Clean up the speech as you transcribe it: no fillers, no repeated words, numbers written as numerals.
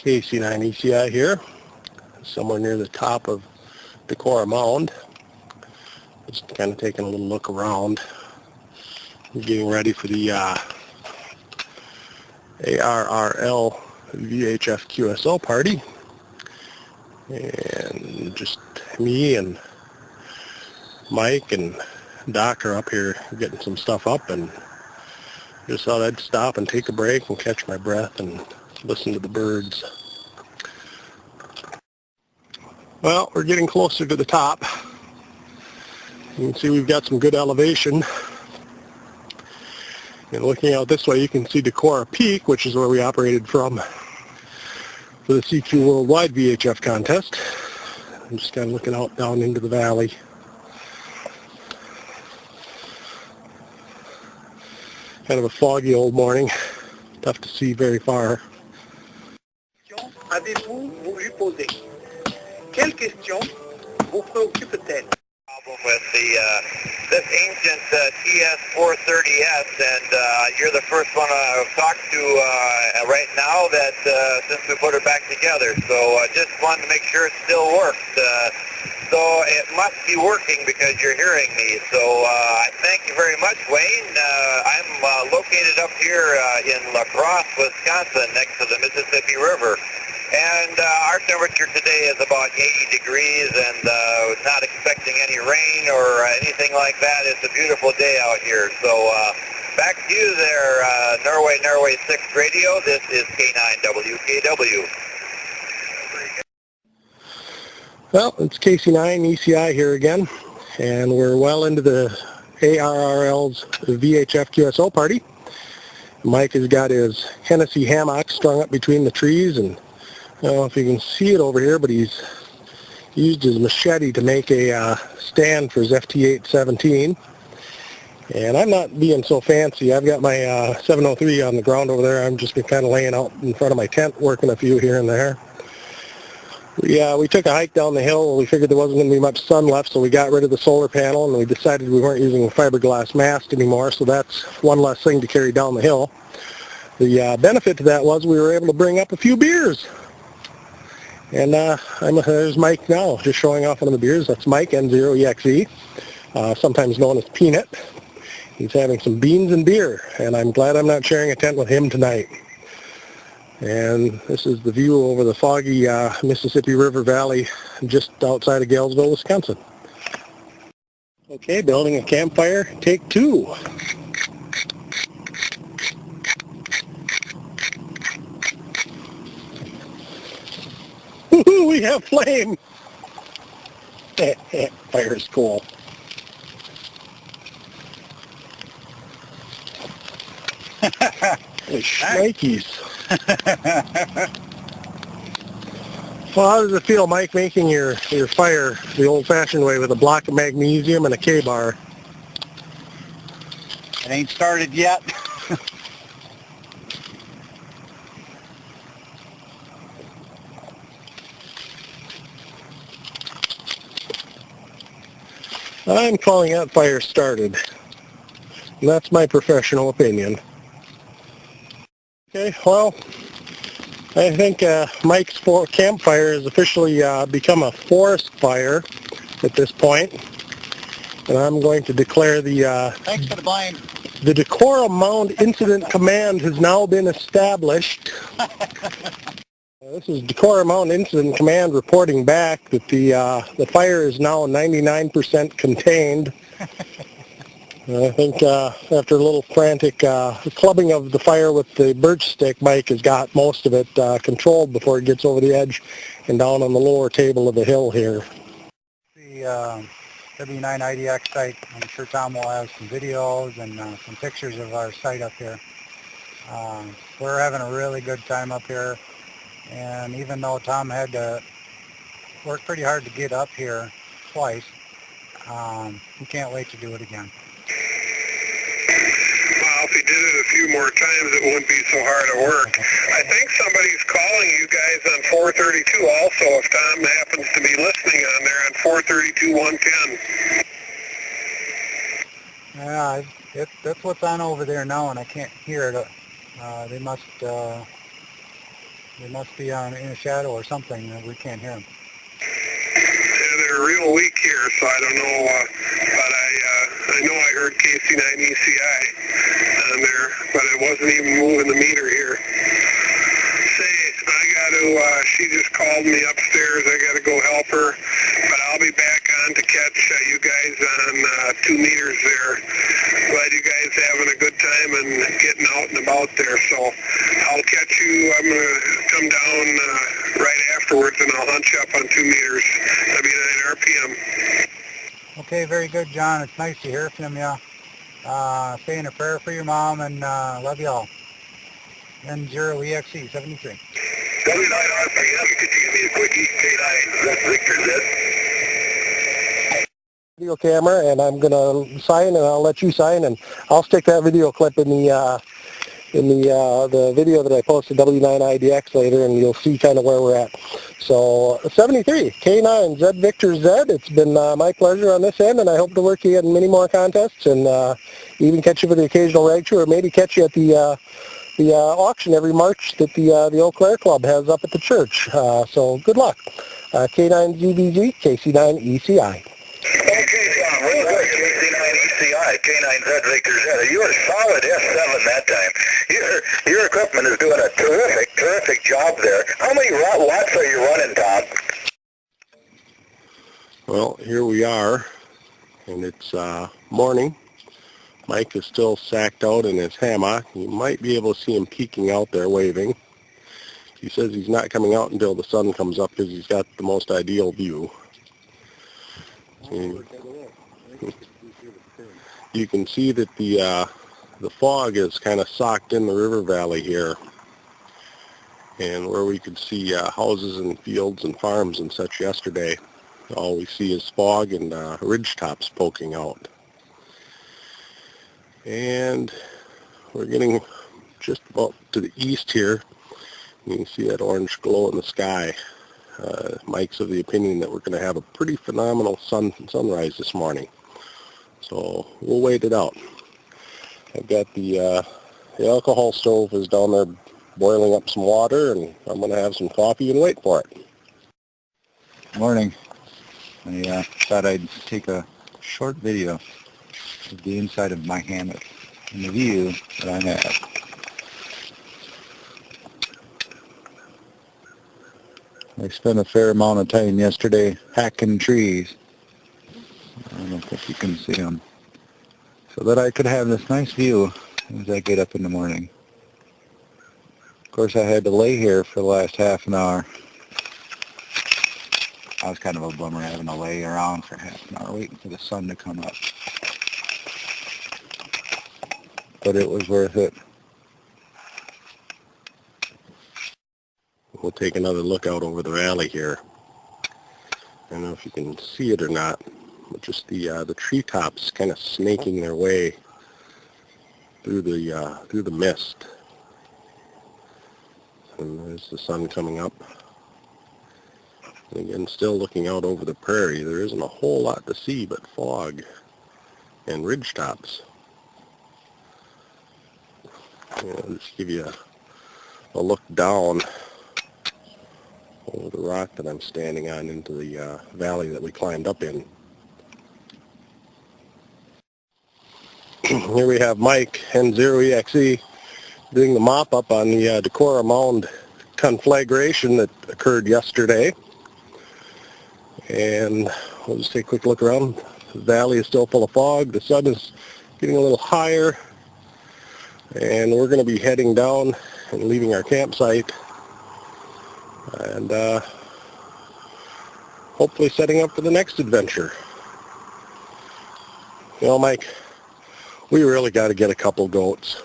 KC9 ECI here, somewhere near the top of Decorah Mound. Just kind of taking a little look around, getting ready for the ARRL VHF QSO party, and just me and Mike and Doc are up here getting some stuff up, and just thought I'd stop and take a break and catch my breath and listen to the birds. Well, we're getting closer to the top. You can see we've got some good elevation. And looking out this way, you can see Decorah Peak, which is where we operated from for the CQ Worldwide VHF contest. I'm just kind of looking out down into the valley. Kind of a foggy old morning. Tough to see very far. Avez-vous vous lui posez? Quelle question vous préoccupe-t-elle? Problem with this ancient TS-430S, and you're the first one I've talked to right now that since we put her back together. So just wanted to make sure it still works. So it must be working because you're hearing me. So I thank you very much, Wayne. I'm located up here in La Crosse, Wisconsin, next to the Mississippi River. And our temperature today is about 80 degrees, and not expecting any rain or anything like that. It's a beautiful day out here. So back to you there, Norway 6 Radio. This is K9WKW. Well, it's KC9 ECI here again, and we're well into the ARRL's VHF QSO party. Mike has got his Hennessy hammock strung up between the trees, and I don't know if you can see it over here, but he's used his machete to make a stand for his FT-817. And I'm not being so fancy. I've got my 703 on the ground over there. I'm just been kind of laying out in front of my tent, working a few here and there. We took a hike down the hill. We figured there wasn't going to be much sun left, so we got rid of the solar panel, and we decided we weren't using a fiberglass mast anymore, so that's one less thing to carry down the hill. The benefit to that was we were able to bring up a few beers. And there's Mike now, just showing off one of the beers. That's Mike, N0EXE, sometimes known as Peanut. He's having some beans and beer, and I'm glad I'm not sharing a tent with him tonight. And this is the view over the foggy Mississippi River Valley just outside of Galesville, Wisconsin. Okay, building a campfire, take 2. We have flame! Fire is cool. Shnikes. Well, how does it feel, Mike, making your fire the old-fashioned way with a block of magnesium and a K-bar? It ain't started yet. I'm calling that fire started. And that's my professional opinion. Okay, well, I think Mike's campfire has officially become a forest fire at this point. And I'm going to declare Thanks for the blame. The Decorah Mound Incident Command has now been established. This is Decorah Mound Incident Command reporting back that the fire is now 99% contained. I think after a little frantic clubbing of the fire with the birch stick, Mike has got most of it controlled before it gets over the edge and down on the lower table of the hill here. The W9IDX site, I'm sure Tom will have some videos and some pictures of our site up here. We're having a really good time up here, and even though Tom had to work pretty hard to get up here twice, he can't wait to do it again. Well, if he did it a few more times, it wouldn't be so hard at work. I think somebody's calling you guys on 432 also, if Tom happens to be listening on there on 432-110. Yeah, that's what's on over there now, and I can't hear it. They must They must be in a shadow or something that we can't hear them. Yeah, they're real weak here, so I don't know, but I know I heard KC9 ECI on there, but it wasn't even moving the meter here. Say, I got to, she just called me upstairs, I got to go help her, but I'll be back on to catch you guys on 2 meters there. Glad you guys having a good time and getting out and about there, so I'll catch you. I'm going to come down right afterwards and I'll hunt you up on 2 meters, W9 RPM. Okay, very good, John. It's nice to hear from you. Saying a prayer for your mom, and love you all. N0 EXE 73. W9 RPM, could you give me a quick K9, that's Victor Z. Video camera, and I'm going to sign, and I'll let you sign, and I'll stick that video clip in the video that I posted W9IDX later, and you'll see kind of where we're at. So 73, K9, Z Victor Z. It's been my pleasure on this end, and I hope to work you in many more contests, and even catch you for the occasional rag tour, or maybe catch you at the auction every March that the Eau Claire Club has up at the church. So good luck. K9 ZBZ, KC9 ECI. Okay, Tom, real quick, KC9 ECI, K9Z Victor Z. You were solid S7 that time. Your equipment is doing a terrific job there. How many watts are you running, Tom? Well, here we are, and it's morning. Mike is still sacked out in his hammock. You might be able to see him peeking out there waving. He says he's not coming out until the sun comes up because he's got the most ideal view. And you can see that the fog is kind of socked in the river valley here, and where we could see houses and fields and farms and such yesterday, all we see is fog and ridge tops poking out. And we're getting just about to the east here. You can see that orange glow in the sky. Mike's of the opinion that we're going to have a pretty phenomenal sunrise this morning. So we'll wait it out. I've got the alcohol stove is down there boiling up some water, and I'm going to have some coffee and wait for it. Morning. I thought I'd take a short video of the inside of my hammock and the view that I'm at. I spent a fair amount of time yesterday hacking trees. I don't know if you can see them. So that I could have this nice view as I get up in the morning. Of course, I had to lay here for the last half an hour. I was kind of a bummer having to lay around for half an hour waiting for the sun to come up. But it was worth it. We'll take another look out over the valley here. I don't know if you can see it or not, but just the treetops kind of snaking their way through the mist. And there's the sun coming up. And again, still looking out over the prairie, there isn't a whole lot to see but fog and ridge tops. I'll just give you a look down over the rock that I'm standing on into the valley that we climbed up in. Here we have Mike, N0 EXE, doing the mop-up on the Decorah Mound conflagration that occurred yesterday. And we'll just take a quick look around. The valley is still full of fog. The sun is getting a little higher. And we're going to be heading down and leaving our campsite. And hopefully setting up for the next adventure. You know, Mike, we really got to get a couple goats.